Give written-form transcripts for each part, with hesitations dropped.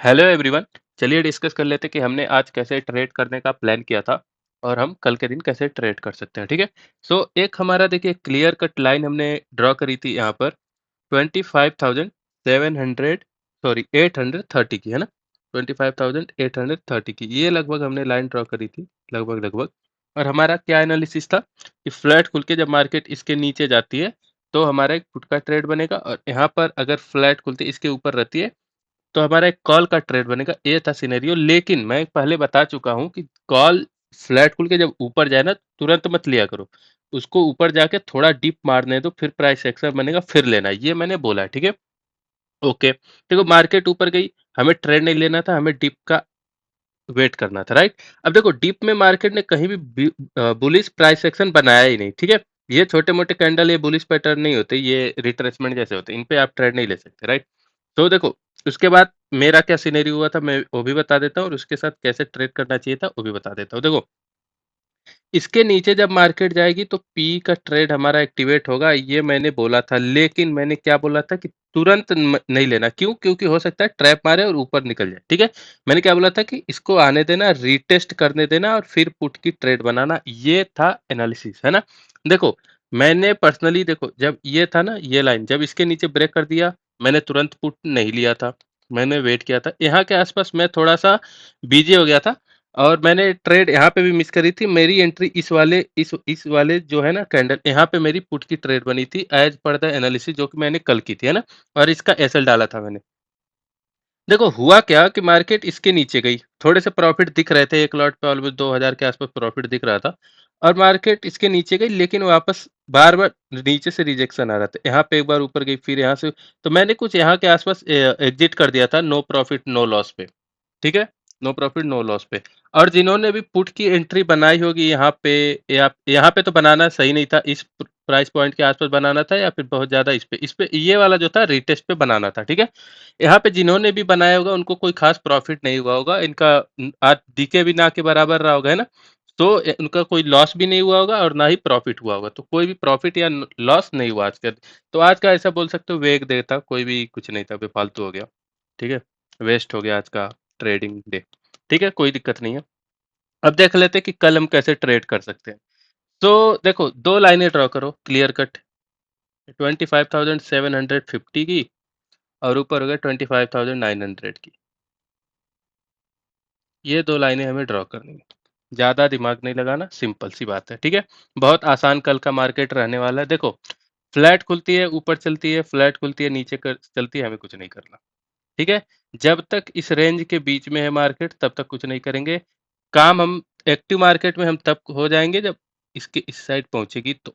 Hello everyone. चलिए discuss कर लेते हैं कि हमने आज कैसे ट्रेड करने का प्लान किया था और हम कल के दिन कैसे ट्रेड कर सकते हैं। ठीक है। एक हमारा देखिए क्लियर कट लाइन हमने ड्रॉ करी थी यहाँ पर 25,700 सॉरी 830 की, है ना। 25,830 की ये लगभग हमने लाइन ड्रॉ करी थी, लगभग लगभग। और हमारा क्या एनालिसिस था कि फ्लैट खुल के जब मार्केट इसके नीचे जाती है तो हमारा एक पुट का ट्रेड बनेगा, और यहाँ पर अगर फ्लैट खुलते इसके ऊपर रहती है तो हमारा एक कॉल का ट्रेड बनेगा। ये था सिनेरियो, लेकिन मैं पहले बता चुका हूँ कि कॉल फ्लैट खुल के जब ऊपर जाए ना तुरंत मत लिया करो। उसको ऊपर जाके थोड़ा डीप मारने दो, फिर प्राइस एक्शन बनेगा फिर लेना, ये मैंने बोला है। ठीक है। ओके, देखो मार्केट ऊपर गई, हमें ट्रेड नहीं लेना था, हमें डीप का वेट करना था, राइट। अब देखो डीप में मार्केट ने कहीं भी बुलिश प्राइस एक्शन बनाया ही नहीं। ठीक है। ये छोटे मोटे कैंडल ये बुलिश पैटर्न नहीं होते, ये रिट्रेसमेंट जैसे होते हैं, इन पे आप ट्रेड नहीं ले सकते, राइट। तो देखो उसके बाद मेरा क्या सिनेरियो हुआ था मैं वो भी बता देता हूँ, और उसके साथ कैसे ट्रेड करना चाहिए था वो भी बता देता हूँ। देखो इसके नीचे जब मार्केट जाएगी तो पी का ट्रेड हमारा एक्टिवेट होगा, ये मैंने बोला था। लेकिन मैंने क्या बोला था कि तुरंत नहीं लेना। क्यों? क्योंकि हो सकता है ट्रैप मारे और ऊपर निकल जाए। ठीक है। मैंने क्या बोला था कि इसको आने देना, रीटेस्ट करने देना, और फिर पुट की ट्रेड बनाना, ये था एनालिसिस, है ना। देखो मैंने पर्सनली, देखो जब ये था ना ये लाइन जब इसके नीचे ब्रेक कर दिया, मैंने तुरंत पुट नहीं लिया था, मैंने वेट किया था। यहाँ के आसपास मैं थोड़ा सा बिजी हो गया था, और मैंने ट्रेड यहाँ पे भी मिस करी थी। मेरी एंट्री इस वाले जो है ना कैंडल, यहाँ पे मेरी पुट की ट्रेड बनी थी एज पर द एनालिसिस, जो कि मैंने कल की थी, है ना। और इसका एसएल डाला था मैंने। देखो हुआ क्या कि मार्केट इसके नीचे गई, थोड़े से प्रॉफिट दिख रहे थे, एक लॉट पे ऑलमोस्ट 2000 के आसपास प्रॉफिट दिख रहा था। और मार्केट इसके नीचे गई, लेकिन वापस बार बार नीचे से रिजेक्शन आ रहा था। यहाँ पे एक बार ऊपर गई, फिर यहाँ से, तो मैंने कुछ यहाँ के आसपास एग्जिट कर दिया था, नो प्रॉफिट नो लॉस पे। ठीक है। नो प्रॉफिट नो लॉस पे। और जिन्होंने भी पुट की एंट्री बनाई होगी यहाँ पे, या यहाँ पे तो बनाना सही नहीं था, इस प्राइस पॉइंट के आसपास बनाना था, या फिर बहुत ज्यादा इस पे ये वाला जो था रिटेस्ट पे बनाना था। ठीक है। यहाँ पे जिन्होंने भी बनाया होगा उनको कोई खास प्रॉफिट नहीं हुआ होगा, इनका आज डीके भी ना के बराबर रहा होगा, है ना। तो उनका कोई लॉस भी नहीं हुआ होगा और ना ही प्रॉफिट हुआ होगा, तो कोई भी प्रॉफिट या लॉस नहीं हुआ आज का। तो आज का ऐसा बोल सकते हो वेग डे था, कोई भी कुछ नहीं था, बेफालतू हो गया। ठीक है। वेस्ट हो गया आज का ट्रेडिंग डे। ठीक है, कोई दिक्कत नहीं है। अब देख लेते हैं कि कल हम कैसे ट्रेड कर सकते हैं। तो देखो दो लाइनें ड्रॉ करो क्लियर कट, 25,750 की, और ऊपर हो गया 25,900 की। ये दो लाइनें हमें ड्रॉ करनी है, ज्यादा दिमाग नहीं लगाना, सिंपल सी बात है। ठीक है। बहुत आसान कल का मार्केट रहने वाला है। देखो फ्लैट खुलती है ऊपर चलती है, फ्लैट खुलती है नीचे चलती है, हमें कुछ नहीं करना। ठीक है। जब तक इस रेंज के बीच में है मार्केट तब तक कुछ नहीं करेंगे। काम हम एक्टिव मार्केट में हम तब हो जाएंगे जब इसके इस साइड पहुंचेगी तो,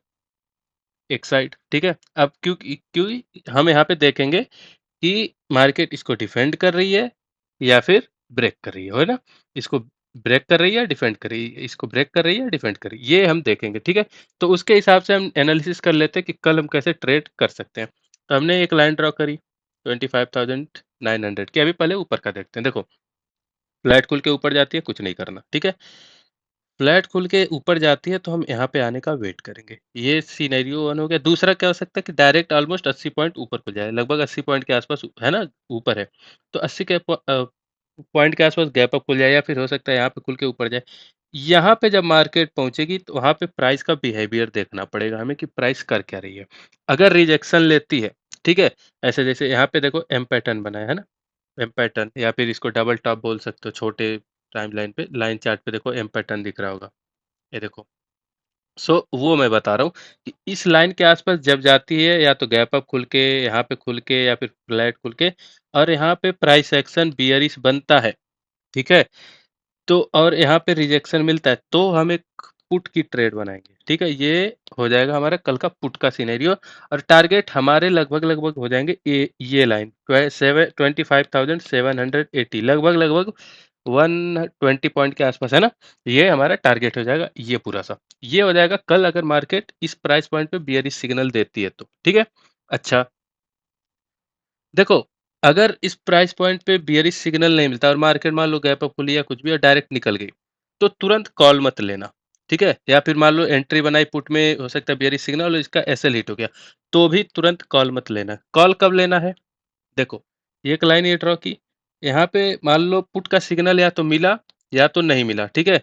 एक साइड। ठीक है। अब क्योंकि क्योंकि हम यहाँ पे देखेंगे कि मार्केट इसको डिफेंड कर रही है या फिर ब्रेक कर रही है ना। इसको ब्रेक कर रही है डिफेंड कर रही है, इसको ब्रेक कर रही है डिफेंड कर रही है, ये हम देखेंगे। ठीक है। तो उसके हिसाब से हम एनालिसिस कर लेते हैं कि कल हम कैसे ट्रेड कर सकते हैं। तो हमने एक लाइन ड्रॉ करी 25,900 की। अभी पहले ऊपर का देखते हैं। देखो फ्लैट खुल के ऊपर जाती है, कुछ नहीं करना। ठीक है। फ्लैट खुल के ऊपर जाती है तो हम यहाँ पे आने का वेट करेंगे। ये सिनेरियो वन हो गया। दूसरा क्या हो सकता है कि डायरेक्ट ऑलमोस्ट 80 पॉइंट ऊपर को जाए, लगभग 80 पॉइंट के आसपास, है ना, ऊपर है। तो 80 के पॉइंट के आसपास गैप अप खुल जाए, या फिर हो सकता है यहाँ पे खुल के ऊपर जाए। यहाँ पे जब मार्केट पहुंचेगी तो वहां पे प्राइस का बिहेवियर देखना पड़ेगा हमें कि प्राइस कर क्या रही है। अगर रिजेक्शन लेती है, ठीक है, ऐसे जैसे यहाँ पे देखो एम पैटर्न बना है ना, एम पैटर्न, या फिर इसको डबल टॉप बोल सकते हो। छोटे टाइम लाइन पे, लाइन चार्ट पे देखो एम पैटर्न दिख रहा होगा, ये देखो। वो मैं बता रहा हूँ कि इस लाइन के आसपास जब जाती है, या तो गैप अप खुल के, यहाँ पे खुल के, या फिर फ्लैट खुल के, और यहाँ पे प्राइस एक्शन बियरिश बनता है, ठीक है, तो और यहाँ पे रिजेक्शन मिलता है, तो हम एक पुट की ट्रेड बनाएंगे। ठीक है। ये हो जाएगा हमारा कल का पुट का सिनेरियो। और टारगेट हमारे लगभग लगभग हो जाएंगे ये लाइन 25,780, लगभग लगभग 120 पॉइंट के आसपास, है ना। ये हमारा टारगेट हो जाएगा, ये पूरा सा। ये हो जाएगा कल अगर मार्केट इस प्राइस पॉइंट पे बियरिश सिग्नल देती है तो। ठीक है। अच्छा देखो अगर इस प्राइस पॉइंट पे बियरिश सिग्नल नहीं मिलता और मार्केट मान लो गैप अप खुली या कुछ भी और डायरेक्ट निकल गई, तो तुरंत कॉल मत लेना। ठीक है। या फिर मान लो एंट्री बनाई पुट में, हो सकता है बियरिश सिग्नल और इसका एसएल हिट हो गया, तो भी तुरंत कॉल मत लेना। कॉल कब लेना है? देखो ये एक लाइन ये ड्रॉ की, यहाँ पे मान लो पुट का सिग्नल या तो मिला या तो नहीं मिला, ठीक है?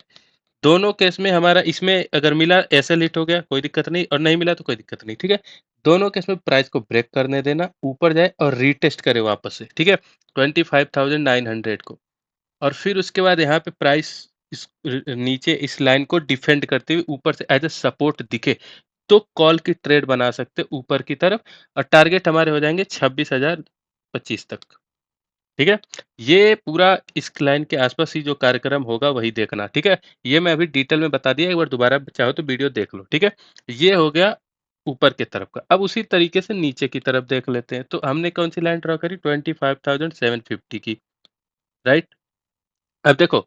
दोनों केस में हमारा इसमें अगर मिला एसएल हिट हो गया कोई दिक्कत नहीं और नहीं मिला तो कोई दिक्कत नहीं, ठीक है? दोनों केस में प्राइस को ब्रेक करने देना, ऊपर जाए और रीटेस्ट करे वापस से, ठीक है? 25,900 को और फिर उसके बाद यहाँ पे प्राइस इस नीचे इस लाइन को डिफेंड करते हुए ऊपर से एज़ अ सपोर्ट दिखे, तो कॉल की ट्रेड बना सकते हैं ऊपर की तरफ और टारगेट हमारे हो जाएँगे 26,025 तक। ठीक है? ये पूरा इस लाइन के आस-पास ही जो कार्यक्रम होगा वही देखना, ठीक है? ये मैं अभी डिटेल में बता दिया, एक बार दोबारा चाहो तो वीडियो देख लो, ठीक है? ये हो गया ऊपर की तरफ का। अब उसी तरीके से नीचे की तरफ देख लेते हैं। तो हमने कौन-सी लाइन ड्रा करी 25,750 की, राइट? अब देखो,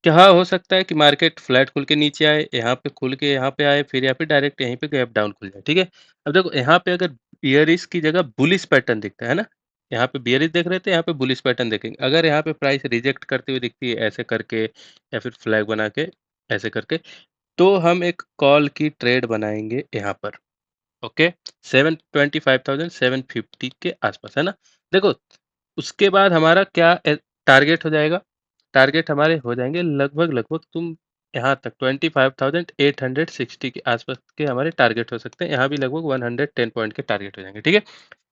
क्या हो सकता है कि मार्केट फ्लैट खुल के नीचे आए, यहाँ पे खुल के यहाँ पे आए, फिर यहाँ पे डायरेक्ट यहीं पे गैप डाउन खुल जाए, ठीक है? अब देखो यहाँ पे अगर बियरिश की जगह बुलिश पैटर्न दिखता है ना? यहाँ पे बियरिश देख रहे थे, यहाँ पे बुलिश पैटर्न देखेंगे। अगर यहाँ पे प्राइस रिजेक्ट करती हुई दिखती है ऐसे करके या फिर फ्लैग बना के, ऐसे करके, तो हम एक कॉल की ट्रेड बनाएँगे यहाँ पर। ओके 725,750 के आसपास है ना देखो उसके बाद हमारा क्या टारगेट हो जाएगा टारगेट हमारे हो जाएंगे लगभग लगभग तुम यहाँ तक 25,860 के आसपास के हमारे टारगेट हो सकते हैं यहाँ भी लगभग 110 पॉइंट के टारगेट हो जाएंगे ठीक है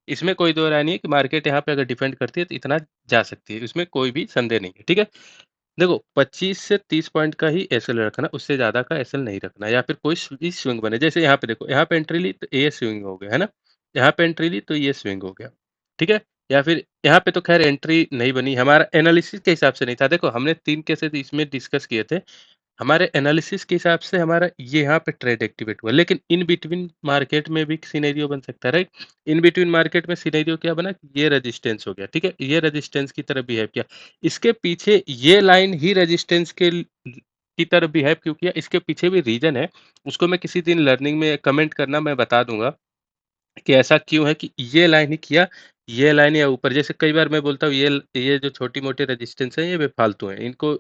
इसमें कोई दो राय नहीं है कि मार्केट यहाँ पे अगर डिफेंड करती है तो इतना जा सकती है इसमें कोई भी संदेह नहीं है ठीक है देखो 25 से 30 पॉइंट का ही एसएल रखना, उससे ज़्यादा का एसएल नहीं रखना या फिर कोई भी स्विंग बने। जैसे यहाँ पे देखो, यहाँ पे एंट्री ली तो ये स्विंग हो गया, है ना? यहाँ पे एंट्री ली तो ये स्विंग हो गया, ठीक है? या फिर यहाँ पे तो खैर एंट्री नहीं बनी, हमारा एनालिसिस के हिसाब से नहीं था। देखो हमने 3 केसेज़ इसमें डिस्कस किए थे। हमारे एनालिसिस के हिसाब से हमारा ये यहाँ पे ट्रेड एक्टिवेट हुआ, लेकिन इन बिटवीन मार्केट में भी सिनेरियो बन सकता है, राइट? इन बिटवीन मार्केट में सिनेरियो क्या बना कि ये रेजिस्टेंस हो गया, ठीक है? ये रेजिस्टेंस की तरह बिहेव किया। इसके पीछे ये लाइन ही रेजिस्टेंस के की तरह बिहेव क्यों किया, इसके पीछे भी रीज़न है। उसको मैं किसी दिन लर्निंग में कमेंट करना मैं बता दूँगा कि ऐसा क्यों है कि ये लाइन ही किया, ये लाइन या ऊपर जैसे कई बार मैं बोलता हूँ ये जो छोटी-मोटी रेजिस्टेंस है ये बेफ़ालतू हैं, इनको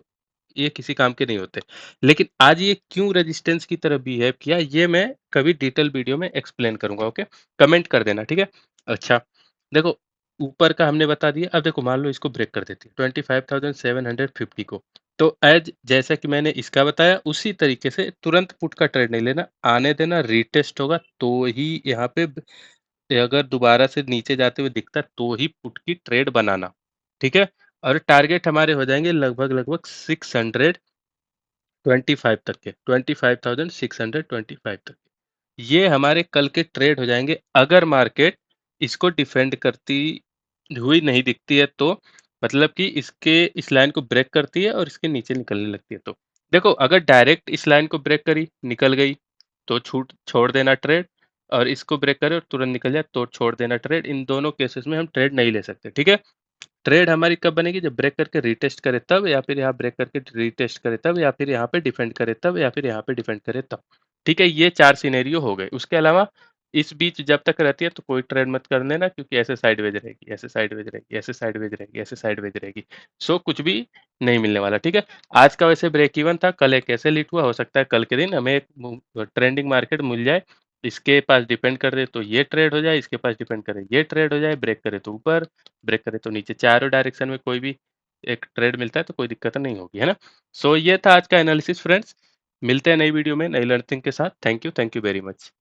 ये किसी काम के नहीं होते। लेकिन आज ये क्यों रेजिस्टेंस की तरह बिहेव किया, ये मैं कभी डिटेल वीडियो में एक्सप्लेन करूँगा, ओके? कमेंट कर देना, ठीक है? अच्छा, देखो ऊपर का हमने बता दिया, अब देखो मान लो इसको ब्रेक कर देती है 25,750 को, तो जैसा कि मैंने इसका बताया उसी तरीके से तुरंत पुट का ट्रेड नहीं लेना, आने देना, रीटेस्ट होगा तो ही यहाँ पे अगर दोबारा से नीचे जाते हुए दिखता है तो ही पुट की ट्रेड बनाना, ठीक है? और टारगेट हमारे हो जाएँगे लगभग-लगभग 625 तक के, 25,625 तक के। ये हमारे कल के ट्रेड हो जाएँगे अगर मार्केट इसको डिफेंड करती हुई नहीं दिखती है तो मतलब कि इसके इस लाइन को ब्रेक करती है और इसके नीचे निकलने लगती है तो। देखो अगर डायरेक्ट इस लाइन को ब्रेक करी, निकल गई तो छूट छोड़ देना ट्रेड और इसको ब्रेक करे और तुरंत निकल जाए तो छोड़ देना ट्रेड। इन दोनों केसेस में हम ट्रेड नहीं ले सकते, ठीक है? ट्रेड हमारी कब बनेगी जब ब्रेक करके रीटेस्ट करे तब या फिर यहाँ ब्रेक करके रीटेस्ट करे तब या फिर यहाँ पे डिफेंड करे तब या फिर यहाँ पे डिफेंड करे तब। ठीक है, ये 4 सिनेरियो हो गए। उसके अलावा इस बीच जब तक रहती है तो कोई ट्रेड मत कर देना क्योंकि ऐसे साइडवेज रहेगी, ऐसे साइडवेज रहेगी, ऐसे साइडवेज रहेगी, ऐसे साइडवेज रहेगी। सो कुछ भी नहीं मिलने वाला, ठीक है? आज का वैसे ब्रेक इवन था, कल एक ऐसे लिट हुआ, हो सकता है कल के दिन हमें एक ट्रेंडिंग मार्केट मिल जाए इसके पास डिपेंड कर दे तो ये ट्रेड हो जाए, इसके पास डिपेंड करे ये ट्रेड हो जाए, ब्रेक करे तो ऊपर, ब्रेक करे तो नीचे, चारों डायरेक्शन में कोई भी एक ट्रेड मिलता है तो कोई दिक्कत नहीं होगी, है ना? सो ये था आज का एनालिसिस फ्रेंड्स। मिलते हैं नई वीडियो में नई लर्निंग के साथ। Thank you very much.